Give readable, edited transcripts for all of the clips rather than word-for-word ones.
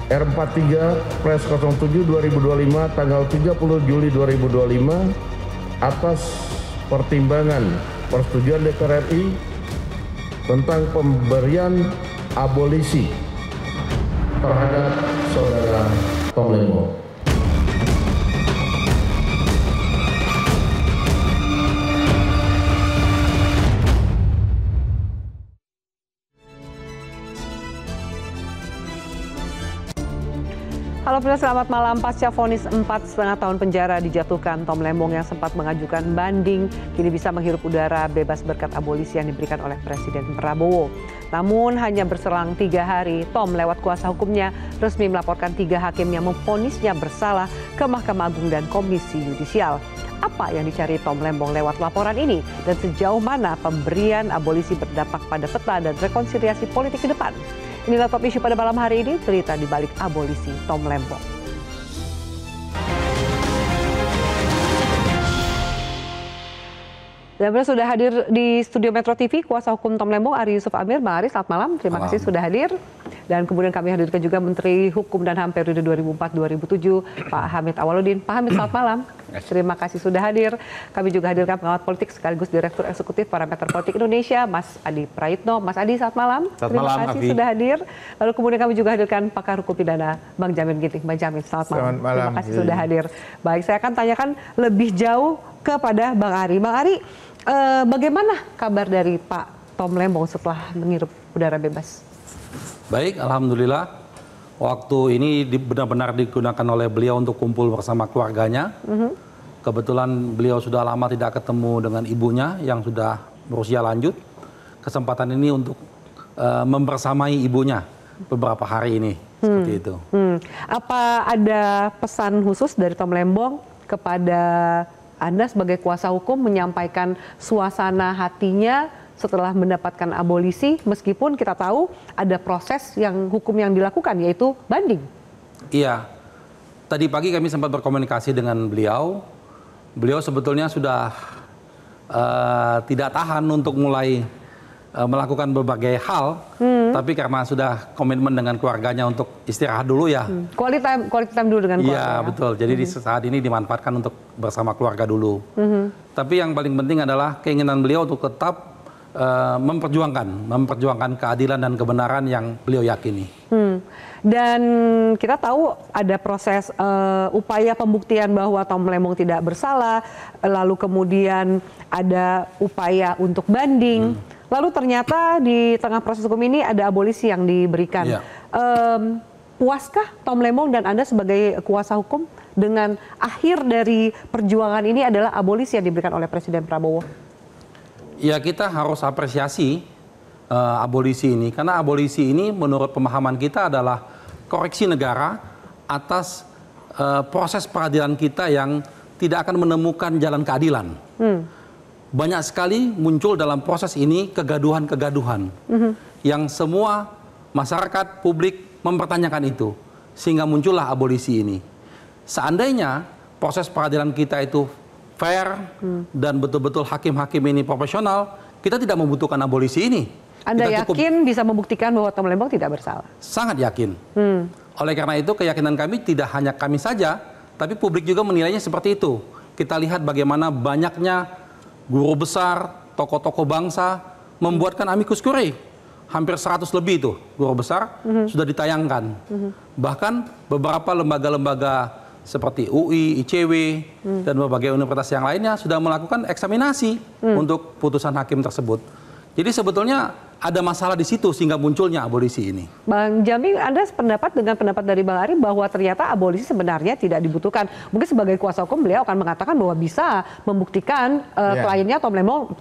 R43/07/2025 tanggal 30 Juli 2025 atas pertimbangan persetujuan DPR RI tentang pemberian abolisi terhadap saudara Tom Lembong. Halo Pres, selamat malam. Pasca vonis 4,5 tahun penjara dijatuhkan, Tom Lembong yang sempat mengajukan banding kini bisa menghirup udara bebas berkat abolisi yang diberikan oleh Presiden Prabowo. Namun hanya berselang 3 hari, Tom lewat kuasa hukumnya resmi melaporkan 3 hakim yang memvonisnya bersalah ke Mahkamah Agung dan Komisi Yudisial. Apa yang dicari Tom Lembong lewat laporan ini dan sejauh mana pemberian abolisi berdampak pada peta dan rekonsiliasi politik ke depan? Inilah top isu pada malam hari ini, berita di balik abolisi Tom Lembong. Dan sudah hadir di studio Metro TV kuasa hukum Tom Lembong, Ari Yusuf Amir. Bang Ari, selamat malam. Terima kasih sudah hadir. Dan kemudian kami hadirkan juga Menteri Hukum dan HAM periode 2004-2007, Pak Hamid Awaludin. Pak Hamid, selamat malam. Terima kasih sudah hadir. Kami juga hadirkan pengamat politik sekaligus Direktur Eksekutif Parameter Politik Indonesia, Mas Adi Praitno. Mas Adi, selamat malam. Terima kasih sudah hadir. Lalu kemudian kami juga hadirkan pakar hukum pidana, Bang Jamin Ginting. Bang Jamin, selamat malam. Terima kasih sudah hadir. Baik, saya akan tanyakan lebih jauh kepada Bang Ari. Bang Ari, bagaimana kabar dari Pak Tom Lembong setelah menghirup udara bebas? Baik, alhamdulillah. Waktu ini benar-benar digunakan oleh beliau untuk kumpul bersama keluarganya. Kebetulan beliau sudah lama tidak ketemu dengan ibunya yang sudah berusia lanjut. Kesempatan ini untuk membersamai ibunya beberapa hari ini, seperti itu. Apa ada pesan khusus dari Tom Lembong kepada Anda sebagai kuasa hukum menyampaikan suasana hatinya setelah mendapatkan abolisi, meskipun kita tahu ada proses hukum yang dilakukan, yaitu banding? Iya, tadi pagi kami sempat berkomunikasi dengan beliau. Beliau sebetulnya sudah tidak tahan untuk mulai melakukan berbagai hal, tapi karena sudah komitmen dengan keluarganya untuk istirahat dulu ya. Quality time dulu dengan keluarga. Iya, betul. Jadi di saat ini dimanfaatkan untuk bersama keluarga dulu. Tapi yang paling penting adalah keinginan beliau untuk tetap memperjuangkan keadilan dan kebenaran yang beliau yakini. Dan kita tahu ada proses upaya pembuktian bahwa Tom Lembong tidak bersalah, lalu kemudian ada upaya untuk banding, lalu ternyata di tengah proses hukum ini ada abolisi yang diberikan. Puaskah Tom Lembong dan Anda sebagai kuasa hukum dengan akhir dari perjuangan ini adalah abolisi yang diberikan oleh Presiden Prabowo? Ya, kita harus apresiasi abolisi ini, karena abolisi ini menurut pemahaman kita adalah koreksi negara atas proses peradilan kita yang tidak akan menemukan jalan keadilan. Banyak sekali muncul dalam proses ini kegaduhan-kegaduhan yang semua masyarakat publik mempertanyakan itu, sehingga muncullah abolisi ini. Seandainya proses peradilan kita itu fair dan betul-betul hakim-hakim ini profesional, kita tidak membutuhkan abolisi ini. Anda yakin bisa membuktikan bahwa Tom Lembong tidak bersalah? Sangat yakin. Oleh karena itu keyakinan kami tidak hanya kami saja, tapi publik juga menilainya seperti itu. Kita lihat bagaimana banyaknya guru besar, tokoh-tokoh bangsa membuatkan amicus curiae. Hampir 100 lebih itu guru besar sudah ditayangkan. Bahkan beberapa lembaga-lembaga seperti UI, ICW, dan berbagai universitas yang lainnya sudah melakukan eksaminasi untuk putusan hakim tersebut. Jadi sebetulnya ada masalah di situ sehingga munculnya abolisi ini. Bang Jamin, Anda sependapat dengan pendapat dari Bang Ari bahwa ternyata abolisi sebenarnya tidak dibutuhkan. Mungkin sebagai kuasa hukum beliau akan mengatakan bahwa bisa membuktikan kliennya Tom Lembong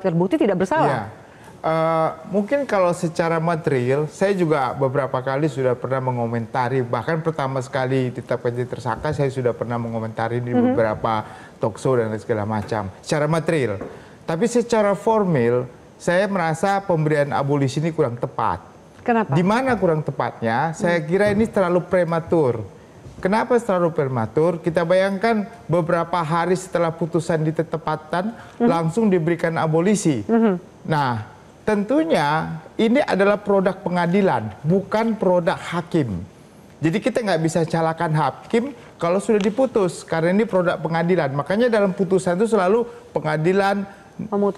terbukti tidak bersalah. Mungkin kalau secara material, saya juga beberapa kali sudah pernah mengomentari, bahkan pertama sekali ditetapkan jadi tersangka, saya sudah pernah mengomentari di beberapa talkshow dan segala macam. Secara material. Tapi secara formal, saya merasa pemberian abolisi ini kurang tepat. Kenapa? Di mana kurang tepatnya? Saya kira ini terlalu prematur. Kenapa terlalu prematur? Kita bayangkan beberapa hari setelah putusan ditetapkan, langsung diberikan abolisi. Nah, tentunya ini adalah produk pengadilan, bukan produk hakim. Jadi kita nggak bisa salahkan hakim kalau sudah diputus, karena ini produk pengadilan. Makanya dalam putusan itu selalu pengadilan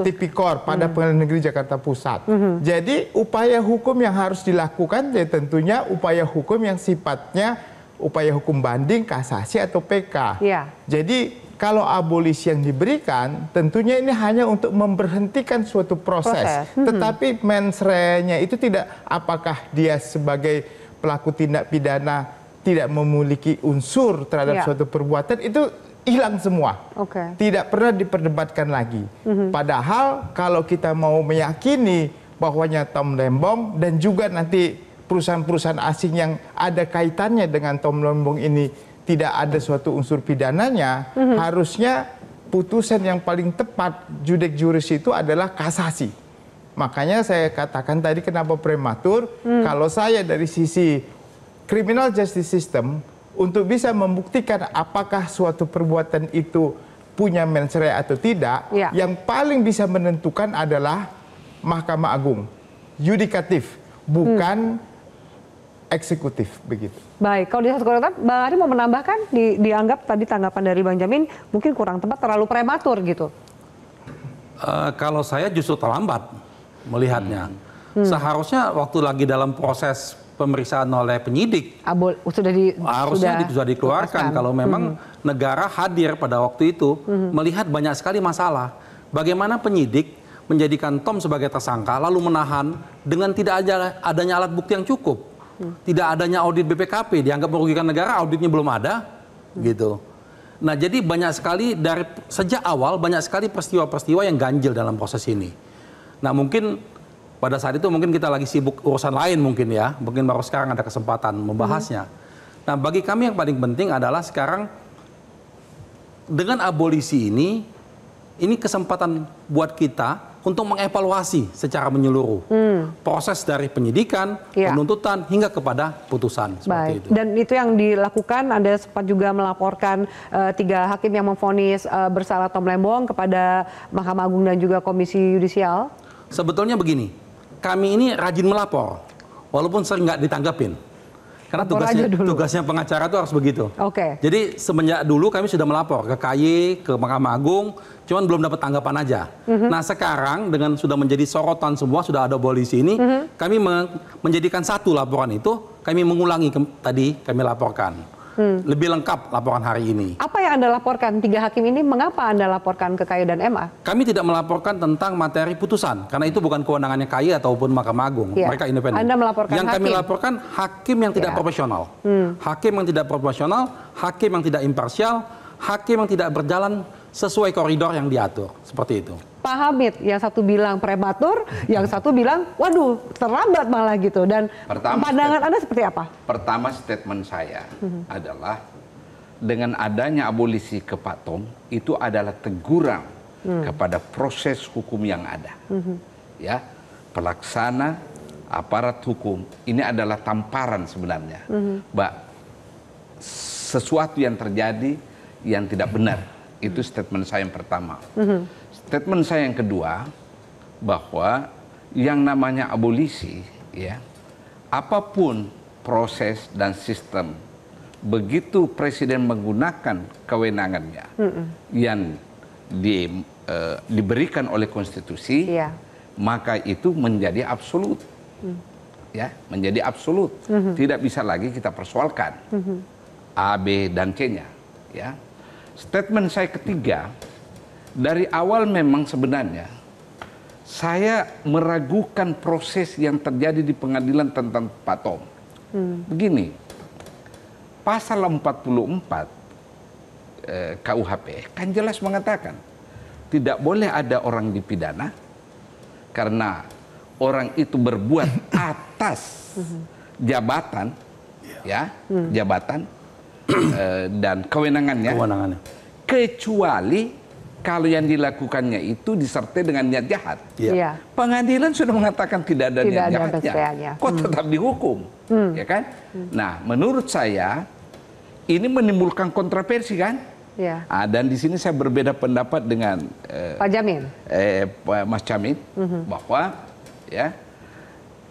tipikor pada Pengadilan Negeri Jakarta Pusat. Jadi upaya hukum yang harus dilakukan ya tentunya upaya hukum yang sifatnya upaya hukum banding, kasasi atau PK. Ya. Jadi kalau abolisi yang diberikan tentunya ini hanya untuk memberhentikan suatu proses. Tetapi mens rea-nya itu tidak apakah dia sebagai pelaku tindak pidana tidak memiliki unsur terhadap suatu perbuatan, itu hilang semua. Tidak pernah diperdebatkan lagi. Padahal kalau kita mau meyakini bahwanya Tom Lembong dan juga nanti perusahaan-perusahaan asing yang ada kaitannya dengan Tom Lembong ini tidak ada suatu unsur pidananya, harusnya putusan yang paling tepat judek juris itu adalah kasasi. Makanya saya katakan tadi kenapa prematur, kalau saya dari sisi criminal justice system, untuk bisa membuktikan apakah suatu perbuatan itu punya mens rea atau tidak, yang paling bisa menentukan adalah Mahkamah Agung, yudikatif, bukan eksekutif, begitu. Baik, kalau di satu komentar, Bang Ari mau menambahkan, dianggap tadi tanggapan dari Bang Jamin mungkin kurang tepat, terlalu prematur gitu. Kalau saya justru terlambat melihatnya. Seharusnya waktu lagi dalam proses pemeriksaan oleh penyidik harusnya sudah dikeluarkan kalau memang negara hadir pada waktu itu melihat banyak sekali masalah. Bagaimana penyidik menjadikan Tom sebagai tersangka lalu menahan dengan tidak adanya alat bukti yang cukup, tidak adanya audit BPKP, dianggap merugikan negara, auditnya belum ada, gitu. Nah, jadi banyak sekali dari sejak awal banyak sekali peristiwa-peristiwa yang ganjil dalam proses ini. Nah, mungkin pada saat itu mungkin kita lagi sibuk urusan lain mungkin ya. Mungkin baru sekarang ada kesempatan membahasnya. Nah, bagi kami yang paling penting adalah sekarang dengan abolisi ini kesempatan buat kita untuk mengevaluasi secara menyeluruh proses dari penyidikan, penuntutan hingga kepada putusan seperti itu. Dan itu yang dilakukan, Anda sempat juga melaporkan 3 hakim yang memvonis bersalah Tom Lembong kepada Mahkamah Agung dan juga Komisi Yudisial. Sebetulnya begini, kami ini rajin melapor, walaupun sering nggak ditanggapin. Karena tugasnya pengacara itu harus begitu. Jadi semenjak dulu kami sudah melapor ke KY, ke Mahkamah Agung, cuman belum dapat tanggapan aja. Nah sekarang dengan sudah menjadi sorotan semua, sudah ada abolisi ini, kami menjadikan satu laporan itu, kami mengulangi tadi kami laporkan. Lebih lengkap laporan hari ini. Apa yang Anda laporkan? 3 hakim ini mengapa Anda laporkan ke KY dan MA? Kami tidak melaporkan tentang materi putusan, karena itu bukan kewenangannya KY ataupun Mahkamah Agung. Mereka independen. Anda melaporkan yang kami laporkan hakim yang tidak profesional. Hakim yang tidak profesional, hakim yang tidak imparsial, hakim yang tidak berjalan sesuai koridor yang diatur. Seperti itu. Pak Hamid, yang satu bilang prematur, yang satu bilang, waduh, terlambat malah gitu. Dan pandangan Anda seperti apa? Pertama, statement saya adalah dengan adanya abolisi ke Pak Tom, itu adalah teguran kepada proses hukum yang ada. Ya, pelaksana, aparat hukum, ini adalah tamparan sebenarnya. Sesuatu yang terjadi yang tidak benar. Itu statement saya yang pertama. Statement saya yang kedua, bahwa yang namanya abolisi, ya, apapun proses dan sistem, begitu presiden menggunakan kewenangannya yang diberikan oleh konstitusi, maka itu menjadi absolut, ya, menjadi absolut, tidak bisa lagi kita persoalkan A, B, dan C-nya, ya. Statement saya ketiga, dari awal memang sebenarnya saya meragukan proses yang terjadi di pengadilan tentang Pak Tom. Begini, pasal 44 KUHP kan jelas mengatakan tidak boleh ada orang dipidana karena orang itu berbuat atas jabatan, ya, jabatan dan kewenangannya, kecuali kalau yang dilakukannya itu disertai dengan niat jahat. Pengadilan sudah mengatakan tidak ada niat jahatnya, kok tetap dihukum, ya kan? Nah, menurut saya ini menimbulkan kontroversi kan? Dan di sini saya berbeda pendapat dengan Pak Jamin, Mas Jamin, bahwa ya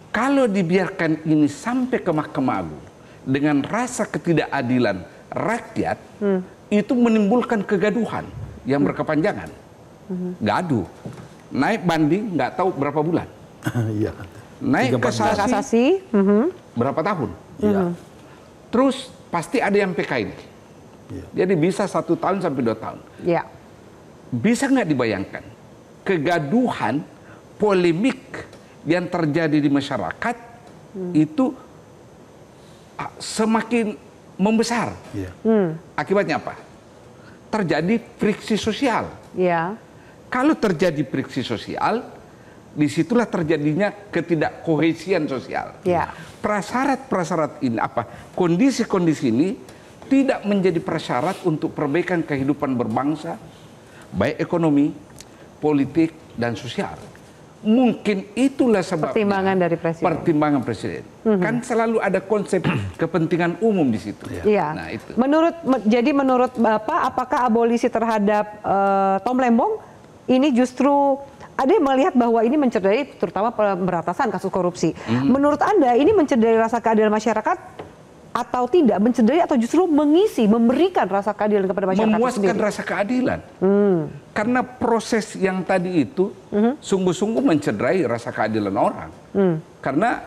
kalau dibiarkan ini sampai ke Mahkamah Agung, dengan rasa ketidakadilan rakyat itu menimbulkan kegaduhan yang berkepanjangan. Gaduh, naik banding nggak tahu berapa bulan, naik kasasi berapa tahun, terus pasti ada yang PK ini. Jadi bisa 1 tahun sampai 2 tahun. Bisa nggak dibayangkan kegaduhan, polemik yang terjadi di masyarakat itu semakin membesar. Akibatnya apa? Terjadi friksi sosial. Kalau terjadi friksi sosial, disitulah terjadinya ketidakkohesian sosial. Prasyarat-prasyarat ini kondisi-kondisi ini tidak menjadi prasyarat untuk perbaikan kehidupan berbangsa, baik ekonomi, politik, dan sosial. Mungkin itulah sebabnya pertimbangan presiden. Kan selalu ada konsep kepentingan umum di situ. Nah, itu. Menurut Bapak, apakah abolisi terhadap Tom Lembong ini justru ada yang melihat bahwa ini mencederai terutama pemberantasan kasus korupsi. Menurut Anda ini mencederai rasa keadilan masyarakat atau tidak? Mencederai atau justru mengisi, memberikan rasa keadilan kepada masyarakat? Memuaskan rasa keadilan. Karena proses yang tadi itu sungguh-sungguh mencederai rasa keadilan orang. Karena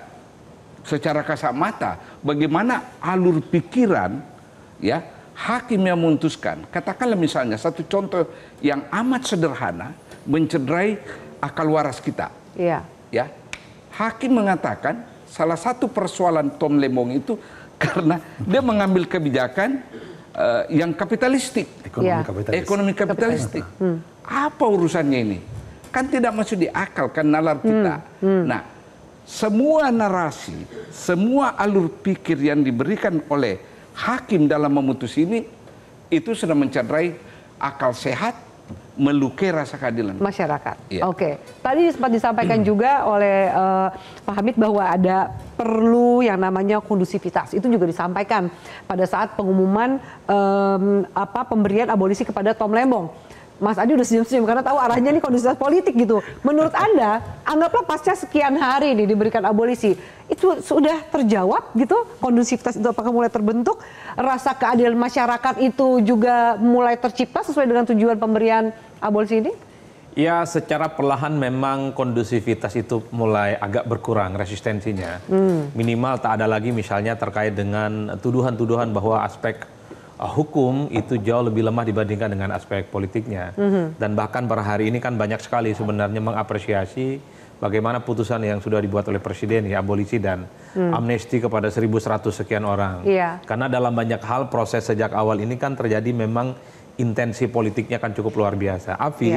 secara kasat mata, bagaimana alur pikiran ya hakim yang memutuskan. Katakanlah misalnya satu contoh yang amat sederhana mencederai akal waras kita. Ya, hakim mengatakan salah satu persoalan Tom Lembong itu karena dia mengambil kebijakan yang kapitalistik, ekonomi kapitalistik. Apa urusannya ini? Kan tidak masuk di akal kan nalar kita. Nah, semua narasi, semua alur pikir yang diberikan oleh hakim dalam memutus ini itu sudah mencederai akal sehat, melukai rasa keadilan masyarakat. Oke, tadi sempat disampaikan juga oleh Pak Hamid bahwa ada perlu yang namanya kondusivitas. Itu juga disampaikan pada saat pengumuman pemberian abolisi kepada Tom Lembong. Mas Adi udah senyum-senyum karena tahu arahnya ini kondusivitas politik gitu. Menurut Anda, anggaplah pasca sekian hari ini diberikan abolisi, itu sudah terjawab gitu? Kondusivitas itu apakah mulai terbentuk? Rasa keadilan masyarakat itu juga mulai tercipta sesuai dengan tujuan pemberian abolisi ini? Ya, secara perlahan memang kondusivitas itu mulai agak berkurang resistensinya. Minimal tak ada lagi misalnya terkait dengan tuduhan-tuduhan bahwa aspek hukum itu jauh lebih lemah dibandingkan dengan aspek politiknya. Dan bahkan per hari ini kan banyak sekali sebenarnya mengapresiasi bagaimana putusan yang sudah dibuat oleh Presiden ya abolisi dan amnesti kepada 1.100 sekian orang. Karena dalam banyak hal proses sejak awal ini kan terjadi memang intensi politiknya kan cukup luar biasa. Afi,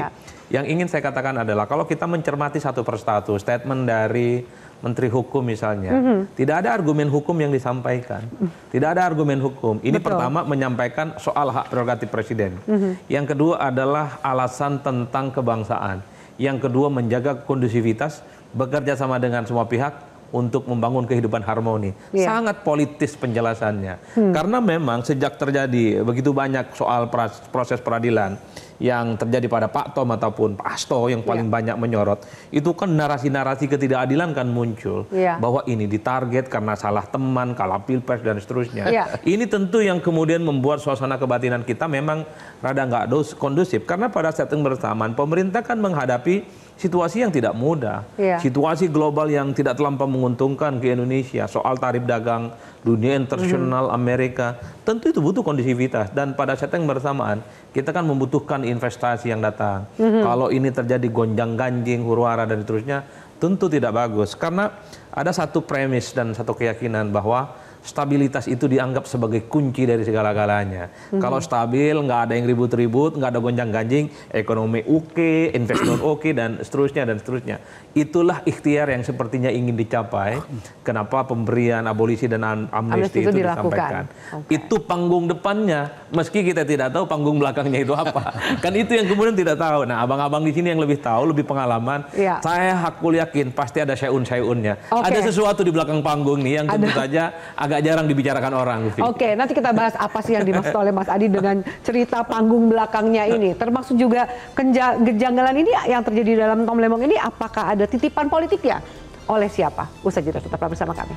yang ingin saya katakan adalah kalau kita mencermati satu persatu statement dari Menteri Hukum misalnya, tidak ada argumen hukum yang disampaikan. Tidak ada argumen hukum. Ini pertama menyampaikan soal hak prerogatif Presiden. Yang kedua adalah alasan tentang kebangsaan. Yang kedua menjaga kondusivitas, bekerja sama dengan semua pihak untuk membangun kehidupan harmoni. Sangat politis penjelasannya. Karena memang sejak terjadi begitu banyak soal proses peradilan yang terjadi pada Pak Tom ataupun Pak Hasto yang paling banyak menyorot, itu kan narasi-narasi ketidakadilan kan muncul. Bahwa ini ditarget karena salah teman, kalah pilpres dan seterusnya. Ini tentu yang kemudian membuat suasana kebatinan kita memang rada nggak kondusif. Karena pada saat yang bersamaan pemerintah kan menghadapi situasi yang tidak mudah. Situasi global yang tidak terlampau menguntungkan ke Indonesia. Soal tarif dagang, dunia internasional, Amerika. Tentu itu butuh kondusivitas. Dan pada saat yang bersamaan, kita kan membutuhkan investasi yang datang. Kalau ini terjadi gonjang-ganjing, huru-hara dan seterusnya, tentu tidak bagus. Karena ada satu premis dan satu keyakinan bahwa stabilitas itu dianggap sebagai kunci dari segala-galanya. Kalau stabil, nggak ada yang ribut-ribut, nggak ada gonjang-ganjing, ekonomi oke, investor oke, dan seterusnya, dan seterusnya. Itulah ikhtiar yang sepertinya ingin dicapai. Kenapa pemberian abolisi dan amnesti itu disampaikan. Itu panggung depannya, meski kita tidak tahu panggung belakangnya itu apa. Kan itu yang kemudian tidak tahu. Nah, abang-abang di sini yang lebih tahu, lebih pengalaman. Saya hakul yakin pasti ada syai'un-syai'unnya. Ada sesuatu di belakang panggung nih yang tentu saja agak jarang dibicarakan orang. Oke, nanti kita bahas apa sih yang dimaksud oleh Mas Adi dengan cerita panggung belakangnya ini. Termasuk juga kejanggalan ini yang terjadi dalam Tom Lembong ini, apakah ada titipan politik ya? Oleh siapa? Usai jeda, tetaplah bersama kami.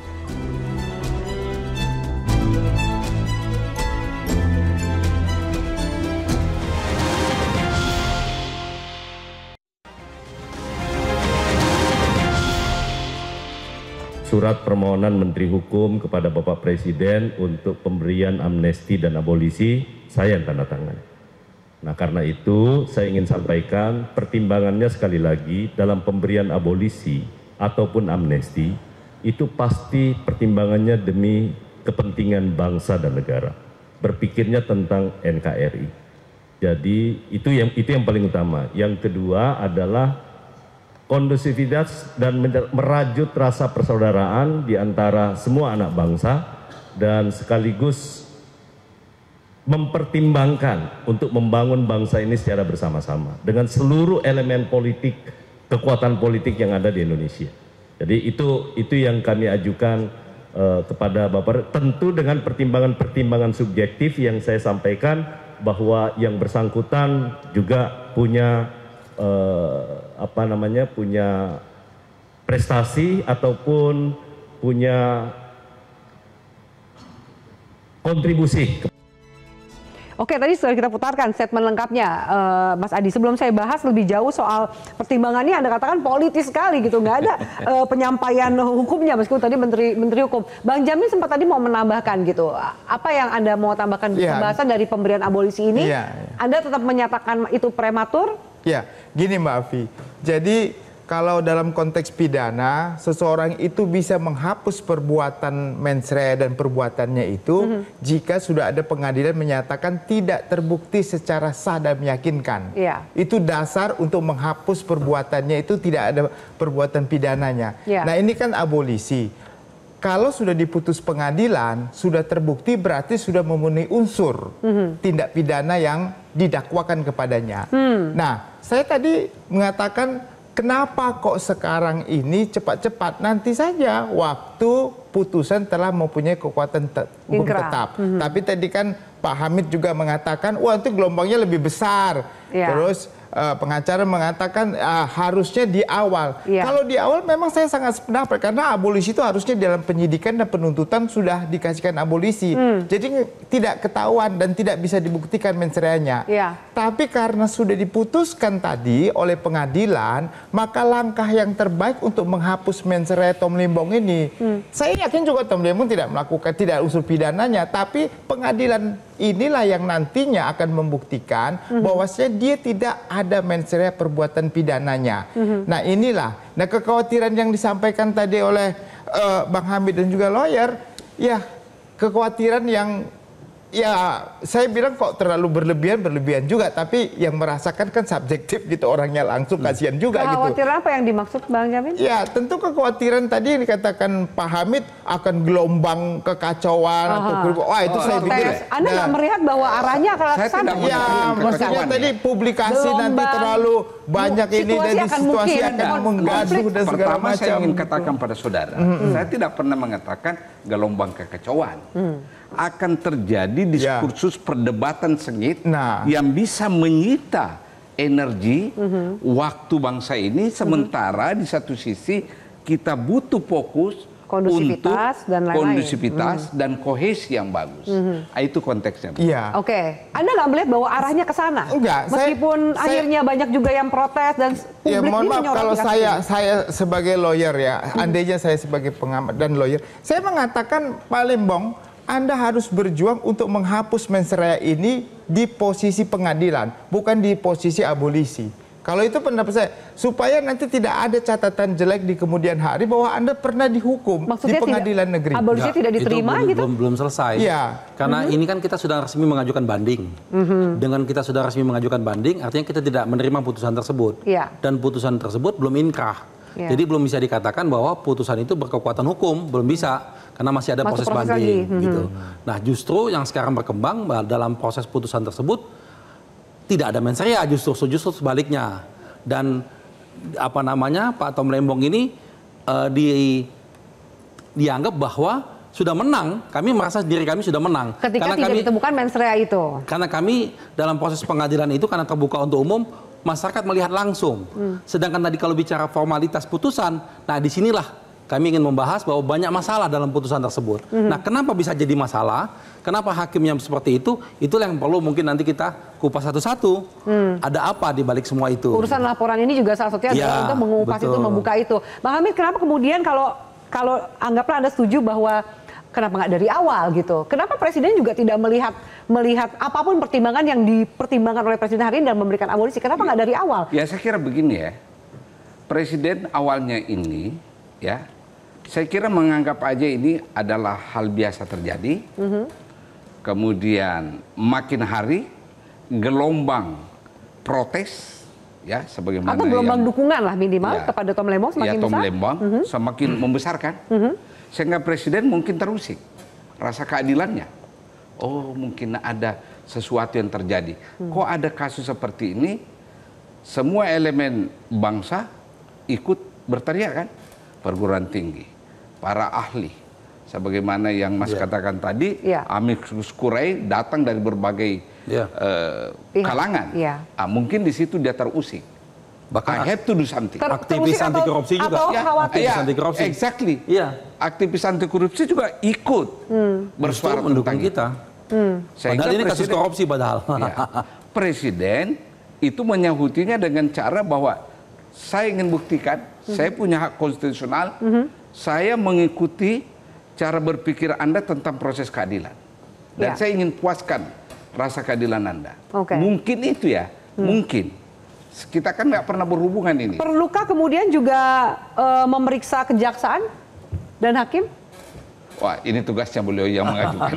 surat permohonan Menteri Hukum kepada Bapak Presiden untuk pemberian amnesti dan abolisi, saya yang tanda tangan. Nah, karena itu saya ingin sampaikan pertimbangannya sekali lagi dalam pemberian abolisi ataupun amnesti itu pasti pertimbangannya demi kepentingan bangsa dan negara. Berpikirnya tentang NKRI. Jadi itu yang paling utama. Yang kedua adalah kondusivitas dan merajut rasa persaudaraan di antara semua anak bangsa dan sekaligus mempertimbangkan untuk membangun bangsa ini secara bersama-sama dengan seluruh elemen politik, kekuatan politik yang ada di Indonesia. Jadi itu yang kami ajukan kepada Bapak, tentu dengan pertimbangan-pertimbangan subjektif yang saya sampaikan bahwa yang bersangkutan juga punya punya prestasi ataupun punya kontribusi. Oke, tadi sudah kita putarkan statement lengkapnya, Mas Adi. Sebelum saya bahas lebih jauh soal pertimbangannya, Anda katakan politis sekali gitu, nggak ada penyampaian hukumnya meskipun tadi Menteri Hukum. Bang Jamin sempat tadi mau menambahkan gitu, apa yang Anda mau tambahkan pembahasan dari pemberian abolisi ini? Anda tetap menyatakan itu prematur? Ya, gini Mbak Afi. Jadi kalau dalam konteks pidana, seseorang itu bisa menghapus perbuatan mens rea dan perbuatannya itu jika sudah ada pengadilan menyatakan tidak terbukti secara sah dan meyakinkan. Itu dasar untuk menghapus perbuatannya, itu tidak ada perbuatan pidananya. Nah, ini kan abolisi. Kalau sudah diputus pengadilan, sudah terbukti berarti sudah memenuhi unsur tindak pidana yang didakwakan kepadanya. Nah, saya tadi mengatakan kenapa kok sekarang ini cepat-cepat? Nanti saja waktu putusan telah mempunyai kekuatan hukum tetap. Tapi tadi kan Pak Hamid juga mengatakan, wah itu gelombangnya lebih besar. Terus pengacara mengatakan harusnya di awal. Kalau di awal memang saya sangat sependapat karena abolisi itu harusnya dalam penyidikan dan penuntutan sudah dikasihkan abolisi. Jadi tidak ketahuan dan tidak bisa dibuktikan mens reanya. Tapi karena sudah diputuskan tadi oleh pengadilan, maka langkah yang terbaik untuk menghapus mens rea Tom Limbong ini, saya yakin juga Tom Limbong tidak melakukan, tidak unsur pidananya, tapi pengadilan inilah yang nantinya akan membuktikan bahwasanya dia tidak ada mens rea perbuatan pidananya. Nah inilah, nah kekhawatiran yang disampaikan tadi oleh Bang Hamid dan juga lawyer, ya kekhawatiran yang ya saya bilang kok terlalu berlebihan juga, tapi yang merasakan kan subjektif gitu orangnya langsung, kasihan juga gitu. Kekhawatiran apa yang dimaksud Bang Jamin? Ya tentu kekhawatiran tadi yang dikatakan Pak Hamid akan gelombang kekacauan atau wah itu saya pikir. Anda nggak melihat bahwa arahnya akan ke sana? Ya maksudnya tadi publikasi nanti terlalu banyak ini dan situasi akan menggaduh dan segala macam. Pertama saya ingin katakan pada saudara, saya tidak pernah mengatakan gelombang kekacauan. Akan terjadi diskursus perdebatan sengit yang bisa menyita energi waktu bangsa ini, sementara di satu sisi kita butuh fokus kondusivitas untuk kondusivitas dan kohesi yang bagus. Itu konteksnya. Oke, Anda nggak melihat bahwa arahnya ke sana? Enggak. Meskipun akhirnya banyak juga yang protes dan publik mohon maaf kalau saya sebagai lawyer ya, andainya saya sebagai pengamat dan lawyer, saya mengatakan Pak Limbong, Anda harus berjuang untuk menghapus mens rea ini di posisi pengadilan, bukan di posisi abolisi. Kalau itu pendapat saya, supaya nanti tidak ada catatan jelek di kemudian hari bahwa Anda pernah dihukum di pengadilan negeri. Abolisi tidak diterima itu gitu? Belum selesai. Karena ini kan kita sudah resmi mengajukan banding. Dengan kita sudah resmi mengajukan banding, artinya kita tidak menerima putusan tersebut. Dan putusan tersebut belum inkrah. Jadi belum bisa dikatakan bahwa putusan itu berkekuatan hukum, belum bisa. Karena masih ada proses banding. Gitu. Nah justru yang sekarang berkembang dalam proses putusan tersebut, tidak ada mens rea, justru sebaliknya. Dan apa namanya, Pak Tom Limbong ini dianggap bahwa sudah menang, kami merasa diri kami sudah menang. Ketika tidak ditemukan mens rea itu. Karena kami dalam proses pengadilan itu karena terbuka untuk umum, masyarakat melihat langsung. Sedangkan tadi kalau bicara formalitas putusan, nah disinilah kami ingin membahas bahwa banyak masalah dalam putusan tersebut. Nah, kenapa bisa jadi masalah? Kenapa hakim yang seperti itu? Itulah yang perlu mungkin nanti kita kupas satu-satu. Ada apa di balik semua itu? Urusan laporan ini juga salah satunya adalah untuk mengupas itu, membuka itu. Bang Hamid, kenapa kemudian kalau kalau anggaplah Anda setuju bahwa kenapa nggak dari awal gitu? Kenapa Presiden juga tidak melihat apapun pertimbangan yang dipertimbangkan oleh Presiden hari ini dan memberikan abolisi? Kenapa nggak dari awal? Ya saya kira begini ya, Presiden awalnya ini ya, saya kira menganggap aja ini adalah hal biasa terjadi. Kemudian makin hari gelombang protes ya, sebagaimana atau gelombang yang, dukungan lah minimal ya, kepada Tom Lembong semakin ya, Tom besar. Lembong semakin membesarkan. Sehingga Presiden mungkin terusik rasa keadilannya. Oh, mungkin ada sesuatu yang terjadi. Kok ada kasus seperti ini? Semua elemen bangsa ikut berteriak kan? Perguruan tinggi, para ahli, sebagaimana yang Mas katakan tadi, amikus curiae datang dari berbagai kalangan. Mungkin di situ dia terusik. Bahkan I have to do something. Aktivis anti korupsi juga. Aktivis anti korupsi. Exactly. Iya. Aktivis anti korupsi juga ikut bersuara mendukung tentang kita. Padahal ini kasus korupsi padahal. Ya, Presiden itu menyahutinya dengan cara bahwa saya ingin buktikan, saya punya hak konstitusional, saya mengikuti cara berpikir Anda tentang proses keadilan. Dan saya ingin puaskan rasa keadilan Anda. Mungkin itu ya, mungkin. Kita kan nggak pernah berhubungan ini. Perlukah kemudian juga memeriksa kejaksaan dan hakim? Wah, ini tugasnya beliau yang mengajukan.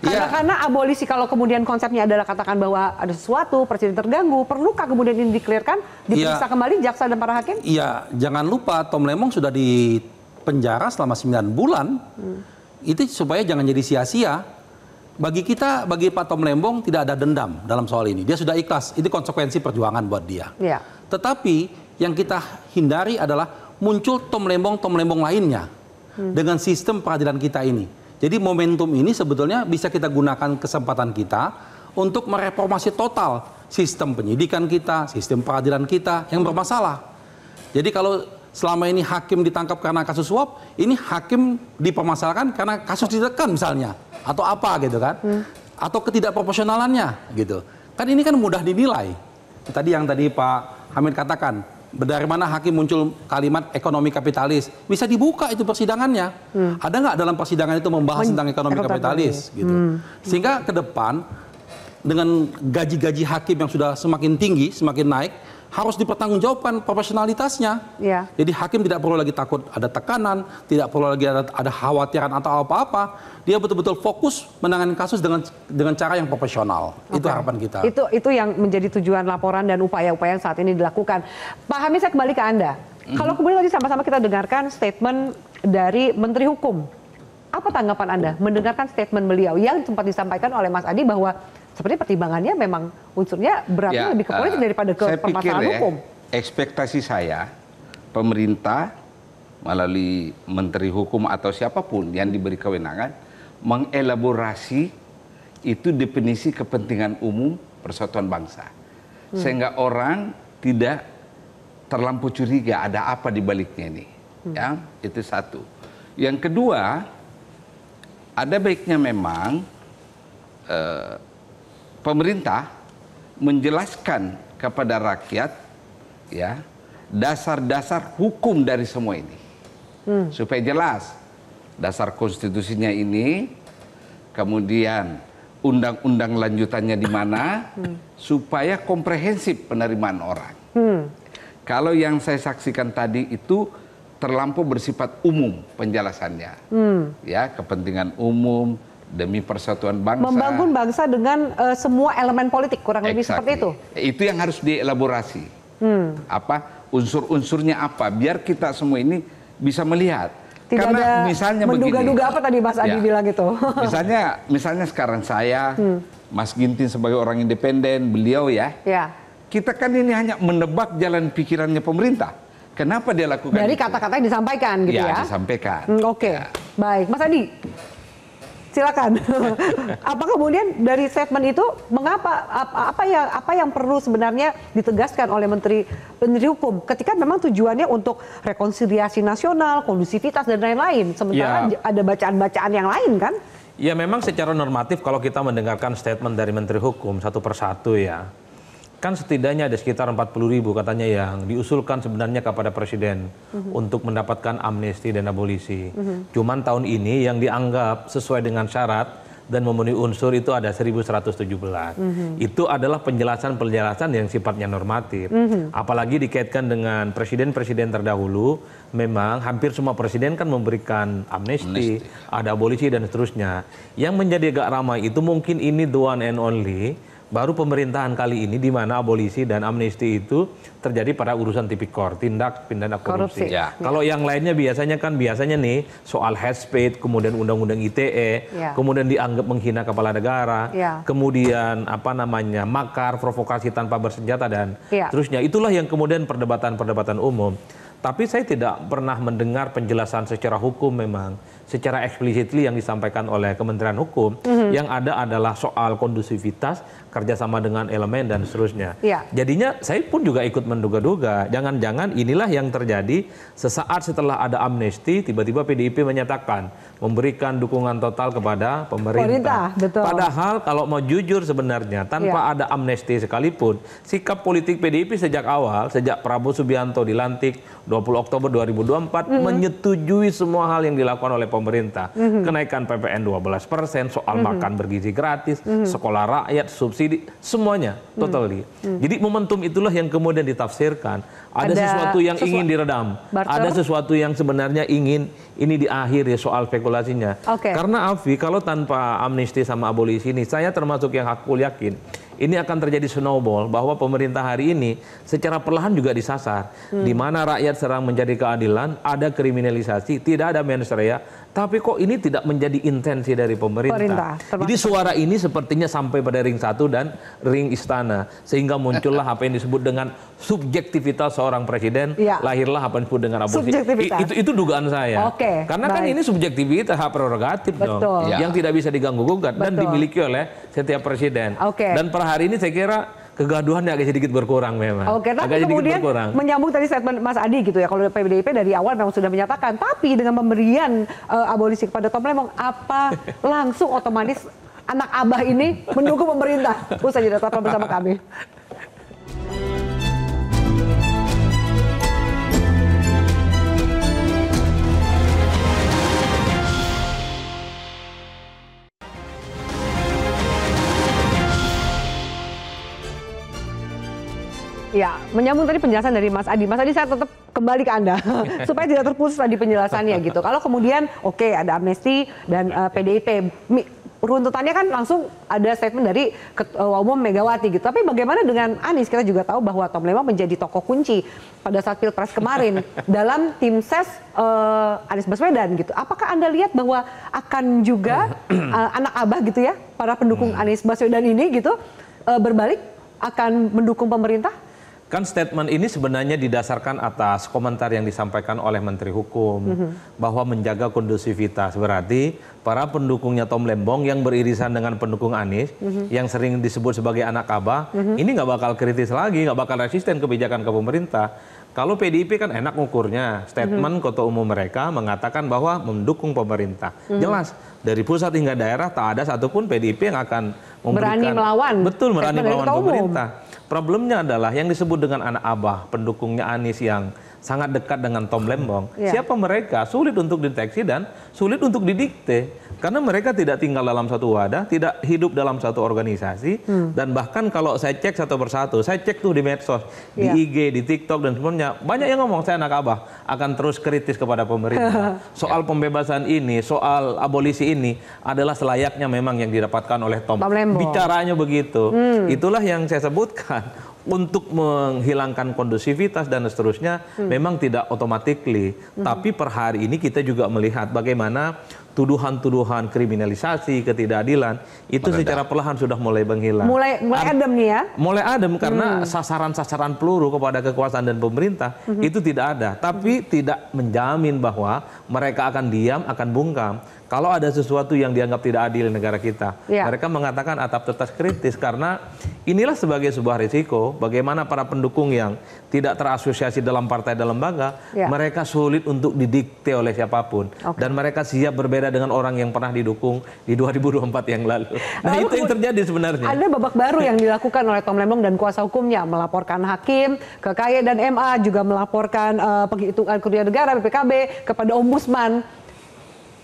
Karena abolisi, kalau kemudian konsepnya adalah katakan bahwa ada sesuatu, Presiden terganggu, perlukah kemudian ini dikelirkan, diperiksa kembali jaksa dan para hakim? Iya, jangan lupa Tom Lembong sudah di penjara selama 9 bulan. Itu supaya jangan jadi sia-sia. Bagi kita, bagi Pak Tom Lembong tidak ada dendam dalam soal ini. Dia sudah ikhlas, itu konsekuensi perjuangan buat dia. Tetapi yang kita hindari adalah muncul Tom Lembong lainnya dengan sistem peradilan kita ini. Jadi momentum ini sebetulnya bisa kita gunakan kesempatan kita untuk mereformasi total sistem penyidikan kita, sistem peradilan kita yang bermasalah. Jadi kalau selama ini hakim ditangkap karena kasus suap, ini hakim dipermasalahkan karena kasus ditekan misalnya, atau apa gitu kan, atau ketidakproporsionalannya gitu. Kan ini kan mudah dinilai. Tadi yang Pak Hamid katakan, dari mana hakim muncul kalimat ekonomi kapitalis, bisa dibuka itu persidangannya. Ada nggak dalam persidangan itu membahas tentang ekonomi kapitalis gitu. Sehingga ke depan dengan gaji-gaji hakim yang sudah semakin tinggi, semakin naik, harus dipertanggungjawabkan profesionalitasnya. Jadi hakim tidak perlu lagi takut ada tekanan, tidak perlu lagi ada khawatiran atau apa-apa. Dia betul-betul fokus menangani kasus dengan cara yang profesional. Itu harapan kita. Itu yang menjadi tujuan laporan dan upaya-upaya yang saat ini dilakukan. Pak Hamid, saya kembali ke Anda. Kalau kemudian tadi sama-sama kita dengarkan statement dari Menteri Hukum, apa tanggapan Anda mendengarkan statement beliau yang sempat disampaikan oleh Mas Adi bahwa seperti pertimbangannya memang unsurnya beratnya lebih ke politik daripada ke permasalahan hukum. Ekspektasi saya, pemerintah melalui Menteri Hukum atau siapapun yang diberi kewenangan mengelaborasi itu definisi kepentingan umum persatuan bangsa, sehingga orang tidak terlampau curiga ada apa di baliknya ini. Ya, itu satu. Yang kedua, ada baiknya memang pemerintah menjelaskan kepada rakyat ya dasar-dasar hukum dari semua ini supaya jelas dasar konstitusinya ini, kemudian undang-undang lanjutannya di mana supaya komprehensif penerimaan orang. Kalau yang saya saksikan tadi itu terlampau bersifat umum penjelasannya, ya kepentingan umum demi persatuan bangsa. Membangun bangsa dengan semua elemen politik, kurang lebih seperti itu. Itu yang harus dielaborasi. Apa unsur-unsurnya apa? Biar kita semua ini bisa melihat. Tidak karena ada misalnya menduga-duga apa tadi Mas Adi bilang itu. Misalnya sekarang saya, Mas Ginting sebagai orang independen, beliau ya. Kita kan ini hanya menebak jalan pikirannya pemerintah. Kenapa dia lakukan dari itu? kata-kata yang disampaikan gitu ya? Disampaikan. Baik, Mas Adi. Silakan. Apa kemudian dari statement itu mengapa apa yang perlu sebenarnya ditegaskan oleh Menteri Hukum ketika memang tujuannya untuk rekonsiliasi nasional, kondusivitas dan lain-lain, sementara ada bacaan-bacaan yang lain kan? Ya memang secara normatif kalau kita mendengarkan statement dari Menteri Hukum satu persatu ya, kan setidaknya ada sekitar 40.000 katanya yang diusulkan sebenarnya kepada Presiden untuk mendapatkan amnesti dan abolisi. Cuman tahun ini yang dianggap sesuai dengan syarat dan memenuhi unsur itu ada 1.117. Itu adalah penjelasan-penjelasan yang sifatnya normatif. Apalagi dikaitkan dengan presiden-presiden terdahulu, memang hampir semua presiden kan memberikan amnesti, ada abolisi dan seterusnya. Yang menjadi agak ramai itu mungkin ini the one and only, baru pemerintahan kali ini di mana abolisi dan amnesti itu terjadi pada urusan tipikor, tindak pidana korupsi. Ya. Kalau yang lainnya biasanya nih soal hate speech, kemudian undang-undang ITE, kemudian dianggap menghina kepala negara, kemudian makar, provokasi tanpa bersenjata dan seterusnya. Itulah yang kemudian perdebatan-perdebatan umum. Tapi saya tidak pernah mendengar penjelasan secara hukum memang, secara explicitly yang disampaikan oleh Kementerian Hukum. Yang ada adalah soal kondusivitas, kerjasama dengan elemen dan seterusnya. Jadinya saya pun juga ikut menduga-duga, jangan-jangan inilah yang terjadi sesaat setelah ada amnesti, tiba-tiba PDIP menyatakan memberikan dukungan total kepada pemerintah. Betul. Padahal kalau mau jujur sebenarnya, tanpa ada amnesti sekalipun, sikap politik PDIP sejak awal, sejak Prabowo Subianto dilantik 20 Oktober 2024, menyetujui semua hal yang dilakukan oleh pemerintah. Kenaikan PPN 12%, soal makan bergizi gratis, sekolah rakyat, subsidi, semuanya, totally. Jadi momentum itulah yang kemudian ditafsirkan. Ada sesuatu yang ingin diredam. Ada sesuatu yang sebenarnya ingin ini diakhiri soal spekulasinya. Karena Afi, kalau tanpa amnesti sama abolisi ini, saya termasuk yang aku yakin, ini akan terjadi snowball bahwa pemerintah hari ini secara perlahan juga disasar. Di mana rakyat sedang mencari keadilan, ada kriminalisasi, tidak ada mens rea, tapi kok ini tidak menjadi intensi dari pemerintah. Jadi suara ini sepertinya sampai pada ring 1 dan ring istana. Sehingga muncullah apa yang disebut dengan subjektivitas seorang presiden, lahirlah apa yang disebut dengan abolisi. Itu dugaan saya. Karena kan ini subjektivitas, hak prerogatif dong, yang tidak bisa diganggu-gugat dan dimiliki oleh setiap presiden. Dan per hari ini saya kira kegaduhannya agak sedikit berkurang memang. Tapi kemudian menyambung tadi statement Mas Adi gitu ya, kalau PDIP dari awal memang sudah menyatakan, tapi dengan pemberian abolisi kepada Tom Lembong, apa langsung otomatis anak abah ini mendukung pemerintah? Usai jeda, tetaplah bersama kami. Ya, menyambung tadi penjelasan dari Mas Adi. Mas Adi, saya tetap kembali ke Anda supaya tidak terputus tadi penjelasannya gitu. Kalau kemudian ada amnesti dan PDIP, runtutannya kan langsung ada statement dari Ketua Umum Megawati gitu. Tapi bagaimana dengan Anies? Kita juga tahu bahwa Tom Lembong menjadi tokoh kunci pada saat Pilpres kemarin dalam tim ses Anies Baswedan gitu. Apakah Anda lihat bahwa akan juga anak abah gitu ya, para pendukung Anies Baswedan ini gitu berbalik akan mendukung pemerintah? Kan statement ini sebenarnya didasarkan atas komentar yang disampaikan oleh Menteri Hukum bahwa menjaga kondusivitas. Berarti para pendukungnya Tom Lembong yang beririsan dengan pendukung Anies yang sering disebut sebagai anak abah, ini nggak bakal kritis lagi, nggak bakal resisten kebijakan ke pemerintah. Kalau PDIP kan enak ngukurnya, statement Ketua Umum mereka mengatakan bahwa mendukung pemerintah. Jelas, dari pusat hingga daerah tak ada satupun PDIP yang akan memberikan, berani melawan. Betul, berani melawan pemerintah. Problemnya adalah yang disebut dengan anak abah, pendukungnya Anies yang sangat dekat dengan Tom Lembong. Siapa mereka? Sulit untuk deteksi dan sulit untuk didikte. Karena mereka tidak tinggal dalam satu wadah, tidak hidup dalam satu organisasi, dan bahkan kalau saya cek satu persatu, saya cek tuh di medsos, di IG, di TikTok dan semuanya, banyak yang ngomong saya anak abah akan terus kritis kepada pemerintah. Soal pembebasan ini, soal abolisi ini adalah selayaknya memang yang didapatkan oleh Tom Lembong. Bicaranya begitu. Itulah yang saya sebutkan. Untuk menghilangkan kondusivitas dan seterusnya memang tidak automatically. Tapi per hari ini kita juga melihat bagaimana tuduhan-tuduhan kriminalisasi, ketidakadilan itu secara perlahan sudah mulai menghilang. Mulai adem nih ya? Mulai adem karena sasaran-sasaran peluru kepada kekuasaan dan pemerintah itu tidak ada. Tapi tidak menjamin bahwa mereka akan diam, akan bungkam. kalau ada sesuatu yang dianggap tidak adil di negara kita, mereka mengatakan atap tetas kritis karena inilah sebagai sebuah risiko bagaimana para pendukung yang tidak terasosiasi dalam partai dan lembaga, mereka sulit untuk didikte oleh siapapun dan mereka siap berbeda dengan orang yang pernah didukung di 2024 yang lalu. Nah, itu yang terjadi sebenarnya. Ada babak baru yang dilakukan oleh Tom Lembong dan kuasa hukumnya, melaporkan hakim ke KY dan MA, juga melaporkan penghitungan kerugian negara BPKB kepada Ombudsman.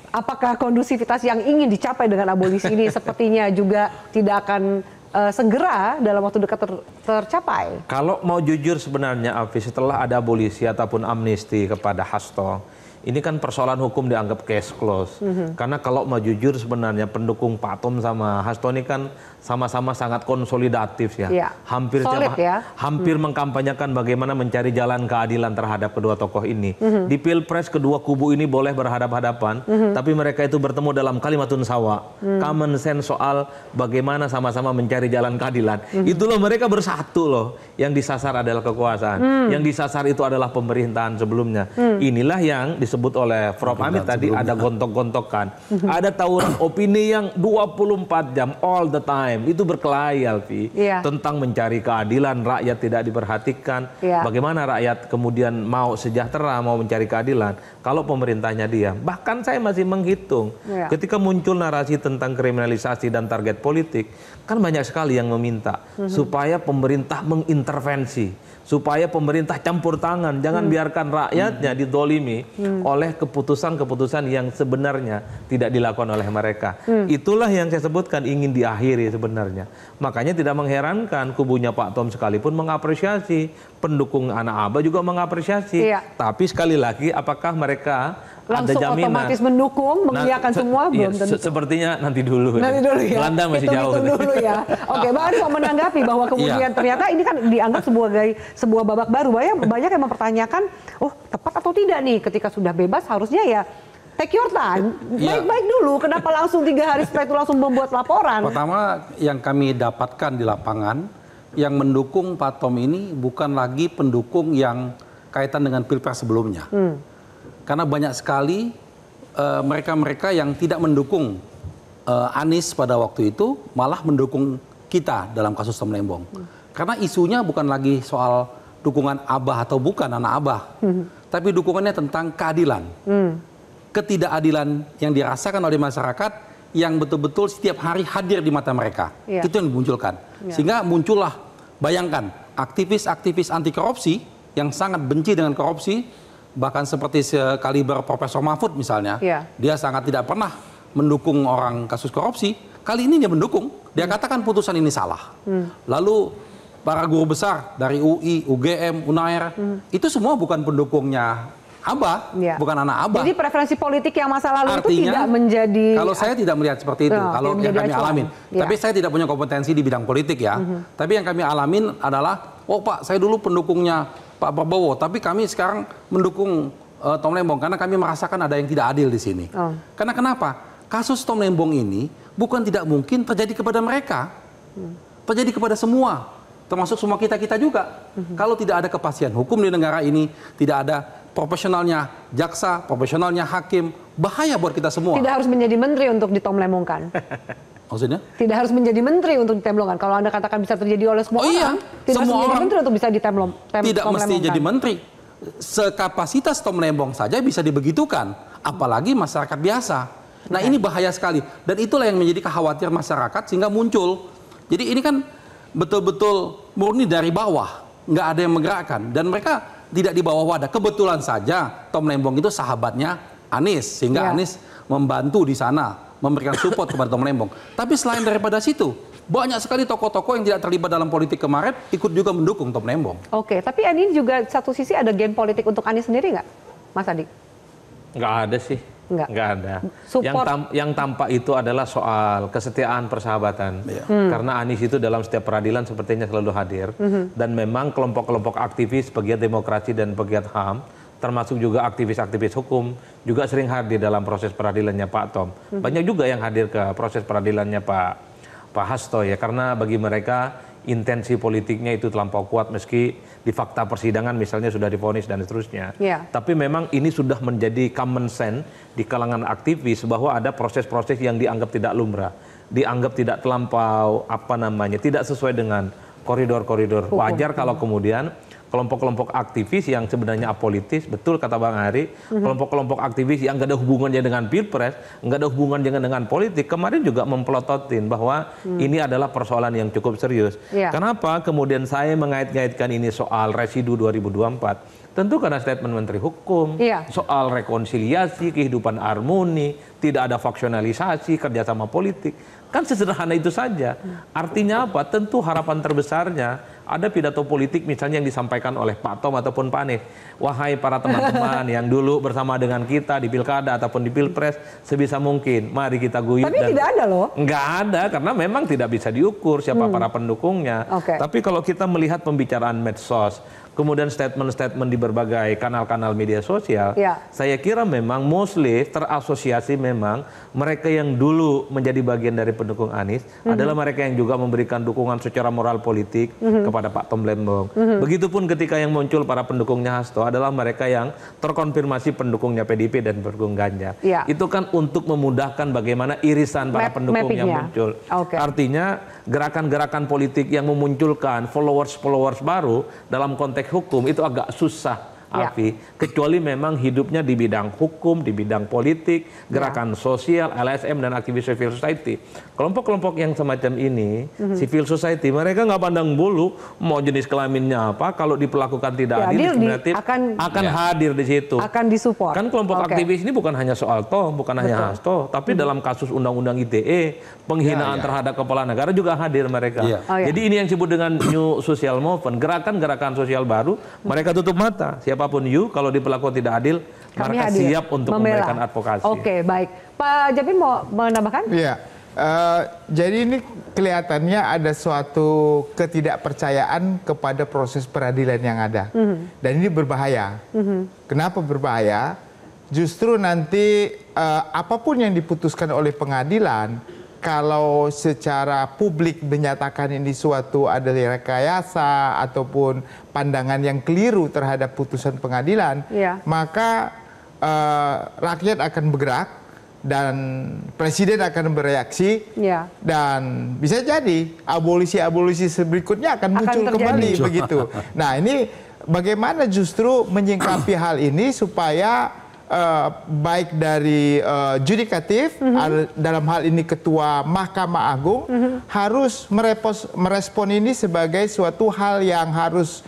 Apakah kondusivitas yang ingin dicapai dengan abolisi ini sepertinya juga tidak akan segera dalam waktu dekat tercapai? Kalau mau jujur sebenarnya, Alfi, setelah ada abolisi ataupun amnesti kepada Hasto, ini kan persoalan hukum dianggap case close. Karena kalau mau jujur sebenarnya pendukung Pak Tom sama Hasto ini kan sama-sama sangat konsolidatif ya. Hampir solid, hampir mengkampanyekan bagaimana mencari jalan keadilan terhadap kedua tokoh ini. Di Pilpres kedua kubu ini boleh berhadap-hadapan, tapi mereka itu bertemu dalam kalimatun sawa. Common sense soal bagaimana sama-sama mencari jalan keadilan. Itulah mereka bersatu loh. Yang disasar adalah kekuasaan. Yang disasar itu adalah pemerintahan sebelumnya. Inilah yang disebut oleh Prof. Hamid tadi, ada gontok-gontokan. Ada tawuran opini yang 24 jam all the time. Itu berkelahi, Alfi, tentang mencari keadilan, rakyat tidak diperhatikan. Bagaimana rakyat kemudian mau sejahtera, mau mencari keadilan kalau pemerintahnya diam. Bahkan saya masih menghitung ketika muncul narasi tentang kriminalisasi dan target politik, kan banyak sekali yang meminta supaya pemerintah mengintervensi, supaya pemerintah campur tangan, jangan biarkan rakyatnya didolimi oleh keputusan-keputusan yang sebenarnya tidak dilakukan oleh mereka. Itulah yang saya sebutkan ingin diakhiri sebenarnya. Makanya tidak mengherankan kubunya Pak Tom sekalipun mengapresiasi, pendukung anak Abah juga mengapresiasi. Tapi sekali lagi, apakah mereka langsung ada jaminan otomatis mendukung, mengiyakan semua? Belum tentu. Sepertinya nanti dulu. Nanti dulu ya. Belanda masih jauh. Dulu ya. Oke, Bang Ari mau menanggapi bahwa kemudian ternyata ini kan dianggap sebuah babak baru. Banyak yang mempertanyakan, oh tepat atau tidak nih ketika sudah bebas harusnya ya take your time, baik-baik dulu. Kenapa langsung 3 hari setelah itu langsung membuat laporan? Pertama yang kami dapatkan di lapangan, yang mendukung Pak Tom ini bukan lagi pendukung yang kaitan dengan Pilpres sebelumnya. Karena banyak sekali mereka-mereka yang tidak mendukung Anies pada waktu itu malah mendukung kita dalam kasus Tom Lembong. Karena isunya bukan lagi soal dukungan Abah atau bukan anak Abah, tapi dukungannya tentang keadilan. Ketidakadilan yang dirasakan oleh masyarakat yang betul-betul setiap hari hadir di mata mereka. Itu yang dimunculkan. Sehingga muncullah, bayangkan, aktivis-aktivis anti korupsi yang sangat benci dengan korupsi, bahkan seperti sekaliber Profesor Mahfud misalnya, dia sangat tidak pernah mendukung orang kasus korupsi. Kali ini dia mendukung, dia katakan putusan ini salah. Lalu para guru besar dari UI, UGM, UNAIR, itu semua bukan pendukungnya Abah, bukan anak Abah. Jadi preferensi politik yang masa lalu artinya, itu tidak menjadi... Kalau saya tidak melihat seperti itu, kalau yang kami alamin. Tapi saya tidak punya kompetensi di bidang politik ya. Tapi yang kami alamin adalah, oh Pak, saya dulu pendukungnya Pak Prabowo, tapi kami sekarang mendukung Tom Lembong karena kami merasakan ada yang tidak adil di sini. Karena kenapa? Kasus Tom Lembong ini bukan tidak mungkin terjadi kepada mereka, terjadi kepada semua, termasuk semua kita juga. Kalau tidak ada kepastian hukum di negara ini, tidak ada profesionalnya jaksa, profesionalnya hakim, bahaya buat kita semua. Tidak harus menjadi menteri untuk ditomlemongkan. Maksudnya? Tidak harus menjadi menteri untuk ditemlongkan. Kalau Anda katakan bisa terjadi oleh semua orang, tidak harus menjadi menteri untuk bisa ditemlongkan. Tidak mesti jadi menteri. Sekapasitas Tom Lembong saja bisa dibegitukan, apalagi masyarakat biasa. Nah ini bahaya sekali. Dan itulah yang menjadi kekhawatiran masyarakat sehingga muncul. Jadi ini kan betul-betul murni dari bawah. Nggak ada yang menggerakkan. Dan mereka tidak di bawah wadah. Kebetulan saja Tom Lembong itu sahabatnya Anies. Sehingga Anies membantu di sana, memberikan support kepada Tom Lembong. Tapi selain daripada situ, banyak sekali tokoh-tokoh yang tidak terlibat dalam politik kemarin ikut juga mendukung Tom Lembong. Oke, tapi ini juga satu sisi ada gen politik untuk Anies sendiri nggak, Mas Adi? Nggak ada sih. Nggak ada. Yang tampak itu adalah soal kesetiaan persahabatan. Karena Anies itu dalam setiap peradilan sepertinya selalu hadir. Dan memang kelompok-kelompok aktivis pegiat demokrasi dan pegiat HAM, termasuk juga aktivis-aktivis hukum, juga sering hadir dalam proses peradilannya Pak Tom. Banyak juga yang hadir ke proses peradilannya Pak Pak Hasto ya, karena bagi mereka intensi politiknya itu terlampau kuat meski di fakta persidangan misalnya sudah divonis dan seterusnya. Tapi memang ini sudah menjadi common sense di kalangan aktivis bahwa ada proses-proses yang dianggap tidak lumrah, dianggap tidak terlampau tidak sesuai dengan koridor-koridor. Wajar kalau kemudian kelompok-kelompok aktivis yang sebenarnya apolitis, betul kata Bang Ari, kelompok-kelompok aktivis yang nggak ada hubungannya dengan pilpres, nggak ada hubungannya dengan politik, kemarin juga mempelototin bahwa ini adalah persoalan yang cukup serius. Kenapa kemudian saya mengait-ngaitkan ini soal residu 2024? Tentu karena statement Menteri Hukum, soal rekonsiliasi, kehidupan harmoni, tidak ada faksionalisasi, kerjasama politik. Kan sesederhana itu saja. Artinya apa? Tentu harapan terbesarnya ada pidato politik misalnya yang disampaikan oleh Pak Tom ataupun Pak Anies. Wahai para teman-teman yang dulu bersama dengan kita di pilkada ataupun di pilpres, sebisa mungkin mari kita guyup. Tapi tidak ada loh. Nggak ada, karena memang tidak bisa diukur siapa para pendukungnya. Tapi kalau kita melihat pembicaraan medsos, kemudian statement-statement di berbagai kanal-kanal media sosial, saya kira memang mostly terasosiasi memang mereka yang dulu menjadi bagian dari pendukung Anies adalah mereka yang juga memberikan dukungan secara moral politik kepada Pak Tom Lembong. Begitupun ketika yang muncul para pendukungnya Hasto adalah mereka yang terkonfirmasi pendukungnya PDIP dan pendukung Ganjar. Itu kan untuk memudahkan bagaimana irisan para pendukung yang muncul. Artinya gerakan-gerakan politik yang memunculkan followers-followers baru dalam konteks hukum itu agak susah, Alfi, kecuali memang hidupnya di bidang hukum, di bidang politik, gerakan sosial, LSM dan aktivis civil society. Kelompok-kelompok yang semacam ini, civil society, mereka nggak pandang bulu mau jenis kelaminnya apa, kalau diperlakukan tidak adil, diskriminatif, akan hadir di situ. Akan disupport. Kan kelompok aktivis ini bukan hanya soal Tom, bukan hanya Hasto, tapi dalam kasus undang-undang ITE, penghinaan terhadap kepala negara juga hadir mereka. Jadi ini yang disebut dengan new social movement, gerakan-gerakan sosial baru, mereka tutup mata. Siapapun kalau diperlakukan tidak adil, mereka siap untuk memberikan advokasi. Oke, baik. Pak Jabin mau menambahkan? Iya. Jadi ini kelihatannya ada suatu ketidakpercayaan kepada proses peradilan yang ada. Dan ini berbahaya. Kenapa berbahaya? Justru nanti apapun yang diputuskan oleh pengadilan, kalau secara publik menyatakan ini suatu adalah rekayasa ataupun pandangan yang keliru terhadap putusan pengadilan, maka rakyat akan bergerak dan presiden akan bereaksi, dan bisa jadi abolisi-abolisi berikutnya akan muncul kembali begitu. Nah, ini bagaimana justru menyingkapi hal ini supaya baik dari judikatif, dalam hal ini Ketua Mahkamah Agung, harus merespon ini sebagai suatu hal yang harus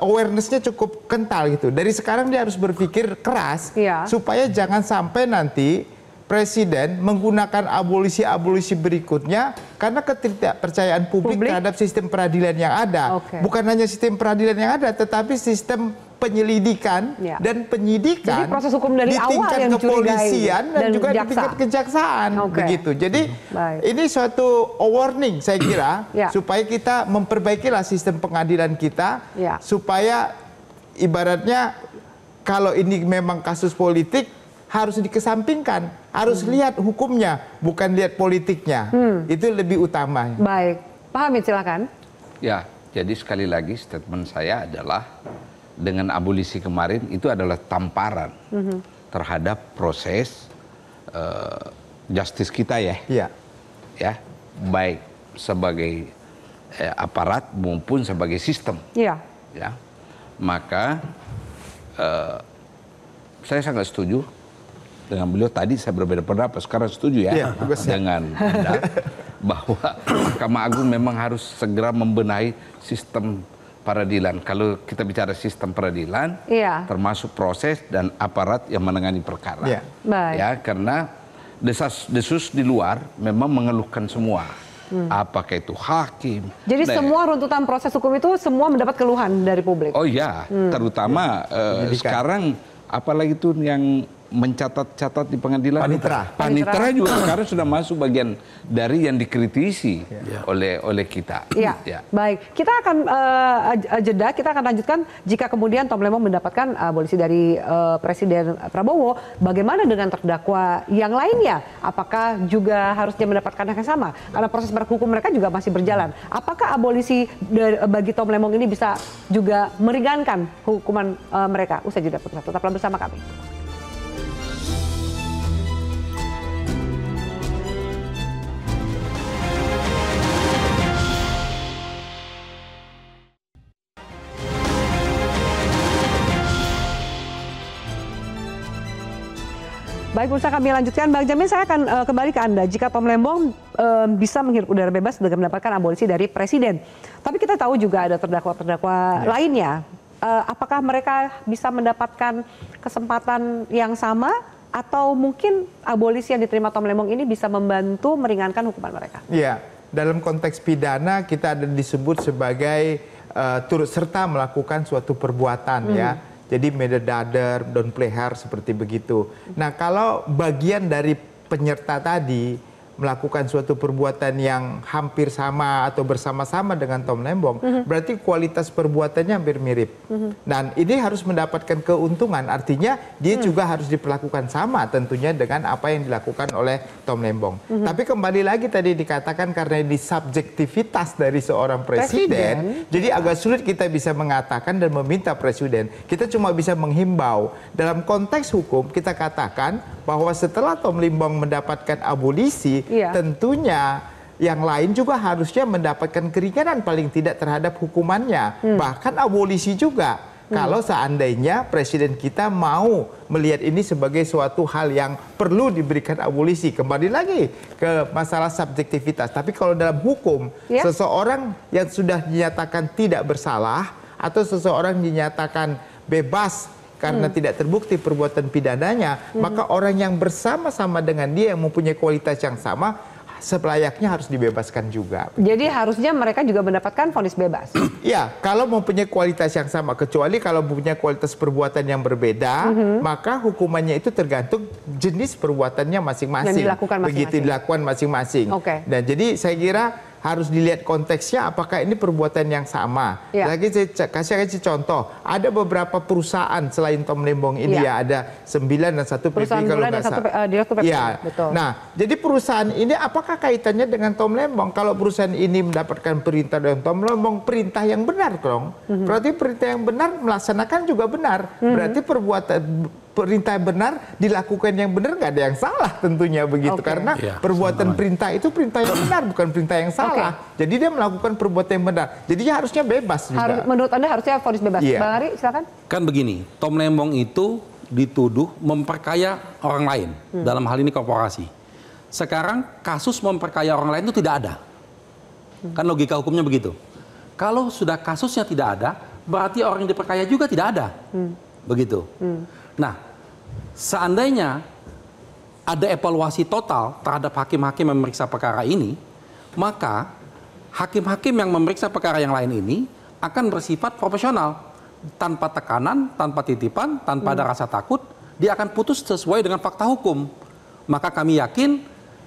awareness-nya cukup kental gitu. Dari sekarang dia harus berpikir keras supaya jangan sampai nanti presiden menggunakan abolisi-abolisi berikutnya karena ketidakpercayaan publik terhadap sistem peradilan yang ada. Bukan hanya sistem peradilan yang ada, tetapi sistem penyelidikan dan penyidikan. Jadi proses hukum dari di tingkat awal yang kepolisian dan juga di tingkat kejaksaan. Begitu. Jadi ini suatu warning saya kira supaya kita memperbaikilah sistem pengadilan kita supaya ibaratnya kalau ini memang kasus politik harus dikesampingkan, harus lihat hukumnya, bukan lihat politiknya. Itu lebih utama. Baik, Pak Hamid silakan. Ya, jadi sekali lagi statement saya adalah dengan abolisi kemarin itu adalah tamparan terhadap proses justice kita ya, baik sebagai aparat maupun sebagai sistem. Ya, maka saya sangat setuju dengan beliau. Tadi saya berbeda pendapat, sekarang setuju dengan Anda bahwa Mahkamah Agung memang harus segera membenahi sistem peradilan. Kalau kita bicara sistem peradilan, termasuk proses dan aparat yang menangani perkara. Ya, karena desas-desus di luar memang mengeluhkan semua. Apakah itu hakim. Jadi semua runtutan proses hukum itu semua mendapat keluhan dari publik. Oh ya, terutama sekarang apalagi itu yang mencatat-catat di pengadilan. Panitera juga sekarang sudah masuk bagian dari yang dikritisi oleh kita. Ya. Baik, kita akan jeda, kita akan lanjutkan jika kemudian Tom Lembong mendapatkan abolisi dari Presiden Prabowo, bagaimana dengan terdakwa yang lainnya? Apakah juga harusnya mendapatkan yang sama? Karena proses hukum mereka juga masih berjalan. Apakah abolisi bagi Tom Lembong ini bisa juga meringankan hukuman mereka? Usai jeda, tetaplah bersama kami. Baik, pemirsa, kami lanjutkan. Bang Jamin, saya akan kembali ke Anda. Jika Tom Lembong bisa menghirup udara bebas dengan mendapatkan abolisi dari Presiden. Tapi kita tahu juga ada terdakwa-terdakwa lainnya. Apakah mereka bisa mendapatkan kesempatan yang sama? Atau mungkin abolisi yang diterima Tom Lembong ini bisa membantu meringankan hukuman mereka? Iya, dalam konteks pidana kita ada disebut sebagai turut serta melakukan suatu perbuatan ya. Jadi medadader, don't play hard, seperti begitu. Nah, kalau bagian dari penyerta tadi melakukan suatu perbuatan yang hampir sama atau bersama-sama dengan Tom Lembong, berarti kualitas perbuatannya hampir mirip. Dan ini harus mendapatkan keuntungan, artinya dia juga harus diperlakukan sama tentunya dengan apa yang dilakukan oleh Tom Lembong. Tapi kembali lagi tadi dikatakan karena ini subjektivitas dari seorang presiden, jadi agak sulit kita bisa mengatakan dan meminta presiden. Kita cuma bisa menghimbau. Dalam konteks hukum kita katakan bahwa setelah Tom Lembong mendapatkan abolisi, tentunya yang lain juga harusnya mendapatkan keringanan paling tidak terhadap hukumannya. Bahkan abolisi juga. Kalau seandainya presiden kita mau melihat ini sebagai suatu hal yang perlu diberikan abolisi. Kembali lagi ke masalah subjektivitas. Tapi kalau dalam hukum, seseorang yang sudah dinyatakan tidak bersalah atau seseorang dinyatakan bebas karena tidak terbukti perbuatan pidananya, maka orang yang bersama-sama dengan dia yang mempunyai kualitas yang sama, selayaknya harus dibebaskan juga. Jadi harusnya mereka juga mendapatkan vonis bebas? Ya, kalau mempunyai kualitas yang sama, kecuali kalau mempunyai kualitas perbuatan yang berbeda, maka hukumannya itu tergantung jenis perbuatannya masing-masing. Yang dilakukan masing-masing. Begitu dilakukan masing-masing. Dan jadi saya kira harus dilihat konteksnya apakah ini perbuatan yang sama. Lagi saya kasih contoh, ada beberapa perusahaan selain Tom Lembong ini ada 9 dan 1 PP kalau nggak salah. Betul. Nah, jadi perusahaan ini apakah kaitannya dengan Tom Lembong? Kalau perusahaan ini mendapatkan perintah dari Tom Lembong, perintah yang benar dong. Berarti perintah yang benar melaksanakan juga benar. Berarti perintah benar dilakukan yang benar, nggak ada yang salah tentunya begitu, karena perbuatan perintah itu perintah yang benar, bukan perintah yang salah. Jadi dia melakukan perbuatan yang benar, jadi dia harusnya bebas juga. Menurut Anda harusnya vonis bebas. Bang Ari, silakan. Kan begini, Tom Lembong itu dituduh memperkaya orang lain, dalam hal ini korporasi. Sekarang kasus memperkaya orang lain itu tidak ada. Kan logika hukumnya begitu. Kalau sudah kasusnya tidak ada, berarti orang yang diperkaya juga tidak ada. Begitu. Nah, seandainya ada evaluasi total terhadap hakim-hakim yang memeriksa perkara ini, maka hakim-hakim yang memeriksa perkara yang lain ini akan bersifat profesional, tanpa tekanan, tanpa titipan, tanpa ada rasa takut, dia akan putus sesuai dengan fakta hukum. Maka kami yakin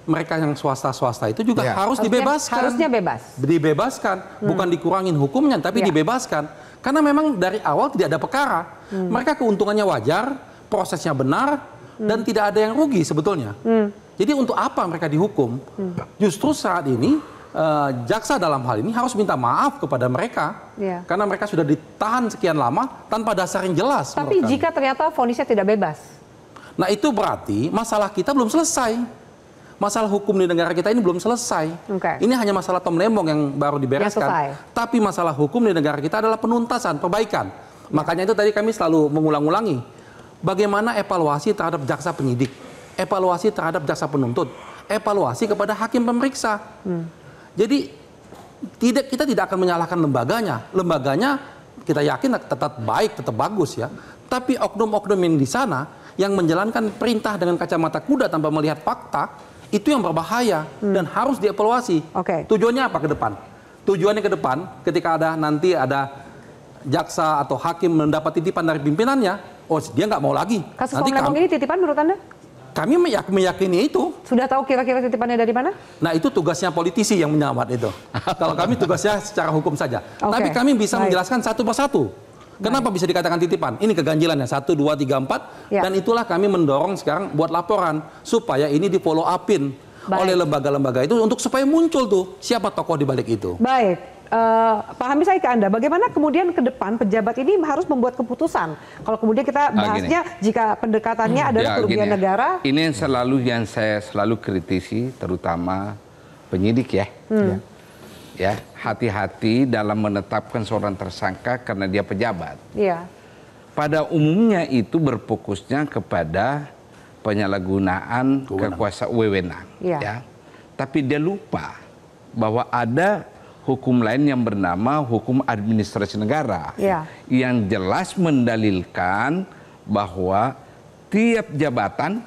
mereka yang swasta-swasta itu juga harus dibebaskan. Harusnya bebas. Dibebaskan, bukan dikurangin hukumnya, tapi dibebaskan. Karena memang dari awal tidak ada perkara. Mereka keuntungannya wajar, prosesnya benar, dan tidak ada yang rugi sebetulnya. Jadi untuk apa mereka dihukum? Justru saat ini jaksa dalam hal ini harus minta maaf kepada mereka. Karena mereka sudah ditahan sekian lama tanpa dasar yang jelas. Tapi jika ternyata vonisnya tidak bebas? Nah itu berarti masalah kita belum selesai. Masalah hukum di negara kita ini belum selesai. Ini hanya masalah Tom Lembong yang baru dibereskan. Tapi masalah hukum di negara kita adalah penuntasan, perbaikan. Makanya itu tadi kami selalu mengulang-ulangi. Bagaimana evaluasi terhadap jaksa penyidik, evaluasi terhadap jaksa penuntut, evaluasi kepada hakim pemeriksa. Jadi kita tidak akan menyalahkan lembaganya. Lembaganya kita yakin tetap baik, tetap bagus ya. Tapi oknum-oknum yang di sana yang menjalankan perintah dengan kacamata kuda tanpa melihat fakta, itu yang berbahaya dan harus dievaluasi. Tujuannya apa ke depan? Tujuannya ke depan ketika nanti ada jaksa atau hakim mendapat titipan dari pimpinannya, oh dia nggak mau lagi. Kasus Tom Lembong ini titipan menurut Anda? Kami meyakini itu. Sudah tahu kira-kira titipannya dari mana? Nah itu tugasnya politisi yang menyamar itu. Kalau kami tugasnya secara hukum saja. Tapi kami bisa menjelaskan satu persatu. Kenapa bisa dikatakan titipan? Ini keganjilannya 1, 2, 3, 4. Dan itulah kami mendorong sekarang buat laporan supaya ini di follow upin oleh lembaga-lembaga itu untuk supaya muncul tuh siapa tokoh di balik itu. Baik. Pak Hamid, saya ke Anda. Bagaimana kemudian ke depan pejabat ini harus membuat keputusan? Kalau kemudian kita bahasnya jika pendekatannya adalah kerugian negara. Ini yang saya selalu kritisi, terutama penyidik ya. Ya, hati-hati dalam menetapkan seorang tersangka karena dia pejabat. Iya. Pada umumnya itu berfokusnya kepada penyalahgunaan kekuasaan wewenang. Ya. Tapi dia lupa bahwa ada hukum lain yang bernama hukum administrasi negara, yang jelas mendalilkan bahwa tiap jabatan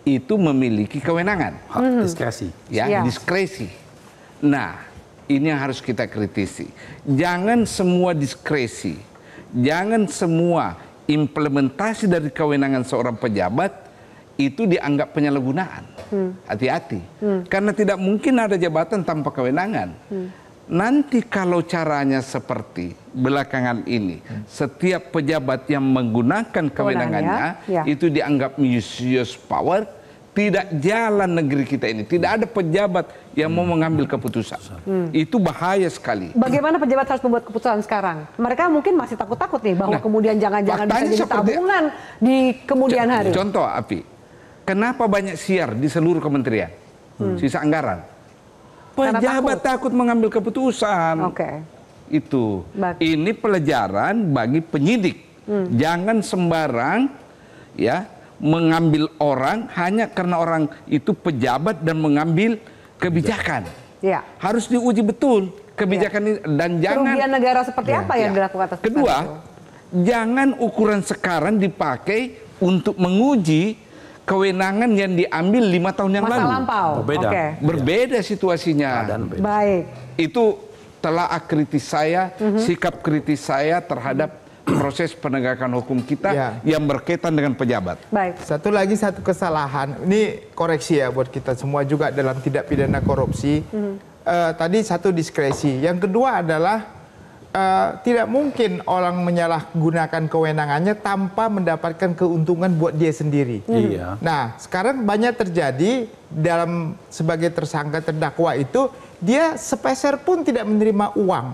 itu memiliki kewenangan, diskresi, diskresi. Nah, ini yang harus kita kritisi. Jangan semua diskresi, jangan semua implementasi dari kewenangan seorang pejabat itu dianggap penyalahgunaan. Hati-hati, karena tidak mungkin ada jabatan tanpa kewenangan. Nanti kalau caranya seperti belakangan ini, setiap pejabat yang menggunakan kewenangannya itu dianggap misuse power, tidak jalan negeri kita ini. Tidak ada pejabat yang mau mengambil keputusan. Itu bahaya sekali. Bagaimana pejabat harus membuat keputusan sekarang? Mereka mungkin masih takut-takut nih bahwa kemudian jangan-jangan bisa jadi tabungan di kemudian hari. Contoh, Api, kenapa banyak siar di seluruh kementerian? Sisa anggaran. Pejabat takut mengambil keputusan. Itu. Ini pelajaran bagi penyidik. Jangan sembarang ya mengambil orang hanya karena orang itu pejabat dan mengambil kebijakan. Harus diuji betul kebijakan ini, dan jangan kerugian negara seperti apa yang dilakukan atas kedua, jangan ukuran sekarang dipakai untuk menguji kewenangan yang diambil 5 tahun yang lalu. Lampau. Berbeda situasinya. Baik. Itu telah kritis saya, sikap kritis saya terhadap proses penegakan hukum kita yang berkaitan dengan pejabat. Baik. Satu kesalahan, ini koreksi ya buat kita semua juga dalam tindak pidana korupsi. Tadi satu diskresi, yang kedua adalah tidak mungkin orang menyalahgunakan kewenangannya tanpa mendapatkan keuntungan buat dia sendiri. Nah, sekarang banyak terjadi dalam sebagai tersangka terdakwa itu dia sepeser pun tidak menerima uang,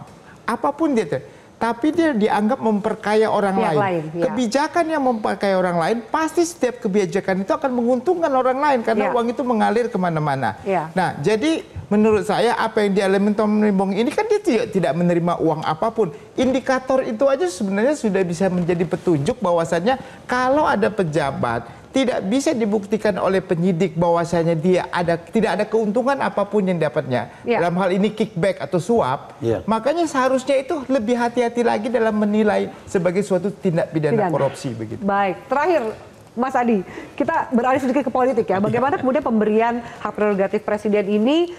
apapun dia, tapi dia dianggap memperkaya orang lain. Kebijakan yang memperkaya orang lain, pasti setiap kebijakan itu akan menguntungkan orang lain karena uang itu mengalir kemana-mana. Nah, jadi menurut saya apa yang dialami Tom Lembong ini kan dia tidak menerima uang apapun. Indikator itu aja sebenarnya sudah bisa menjadi petunjuk bahwasannya kalau ada pejabat tidak bisa dibuktikan oleh penyidik bahwasanya dia tidak ada keuntungan apapun yang dapatnya. Dalam hal ini kickback atau suap, makanya seharusnya itu lebih hati-hati lagi dalam menilai sebagai suatu tindak pidana korupsi begitu. Baik, terakhir Mas Adi, kita beralih sedikit ke politik ya. Bagaimana kemudian pemberian hak prerogatif presiden ini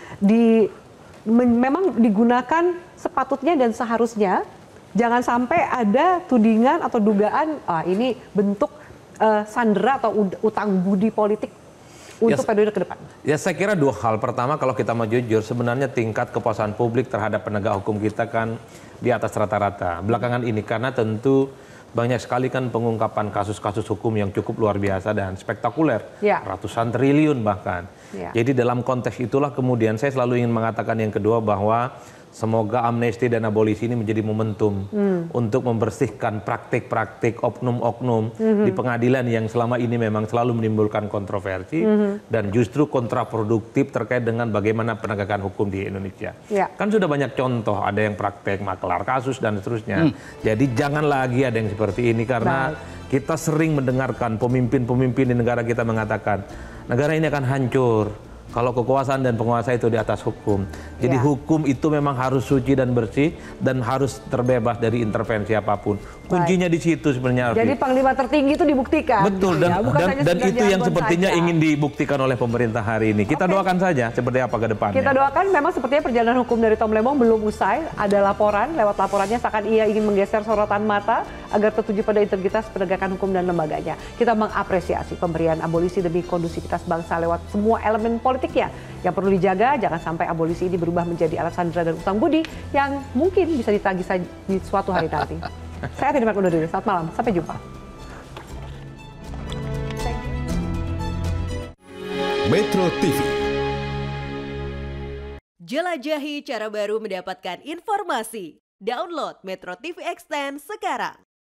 memang digunakan sepatutnya dan seharusnya, jangan sampai ada tudingan atau dugaan ini bentuk sandera atau utang budi politik untuk periode ke depan. Ya, saya kira dua hal. Pertama, kalau kita mau jujur, sebenarnya tingkat kepuasan publik terhadap penegak hukum kita kan di atas rata-rata. Belakangan ini karena tentu banyak sekali kan pengungkapan kasus-kasus hukum yang cukup luar biasa dan spektakuler. Ratusan triliun bahkan. Jadi dalam konteks itulah kemudian saya selalu ingin mengatakan yang kedua bahwa semoga amnesti dan abolisi ini menjadi momentum untuk membersihkan praktik-praktik oknum-oknum di pengadilan yang selama ini memang selalu menimbulkan kontroversi dan justru kontraproduktif terkait dengan bagaimana penegakan hukum di Indonesia. Kan sudah banyak contoh, ada yang praktek maklar kasus dan seterusnya. Jadi jangan lagi ada yang seperti ini karena kita sering mendengarkan pemimpin-pemimpin di negara kita mengatakan negara ini akan hancur kalau kekuasaan dan penguasa itu di atas hukum. Jadi hukum itu memang harus suci dan bersih dan harus terbebas dari intervensi apapun. Kuncinya di situ sebenarnya. Jadi panglima tertinggi itu dibuktikan. Betul, dan itu yang sepertinya ingin dibuktikan oleh pemerintah hari ini. Kita doakan saja seperti apa ke depannya. Kita doakan, memang sepertinya perjalanan hukum dari Tom Lembong belum usai. Ada laporan, lewat laporannya seakan ia ingin menggeser sorotan mata agar tertuju pada integritas penegakan hukum dan lembaganya. Kita mengapresiasi pemberian abolisi demi kondusivitas bangsa lewat semua elemen politiknya. Yang perlu dijaga, jangan sampai abolisi ini berubah menjadi alat sandera dan utang budi yang mungkin bisa ditagih di suatu hari nanti. Saya Tidak undur diri. Selamat malam, sampai jumpa. Metro TV. Jelajahi cara baru mendapatkan informasi. Download Metro TV Extend sekarang.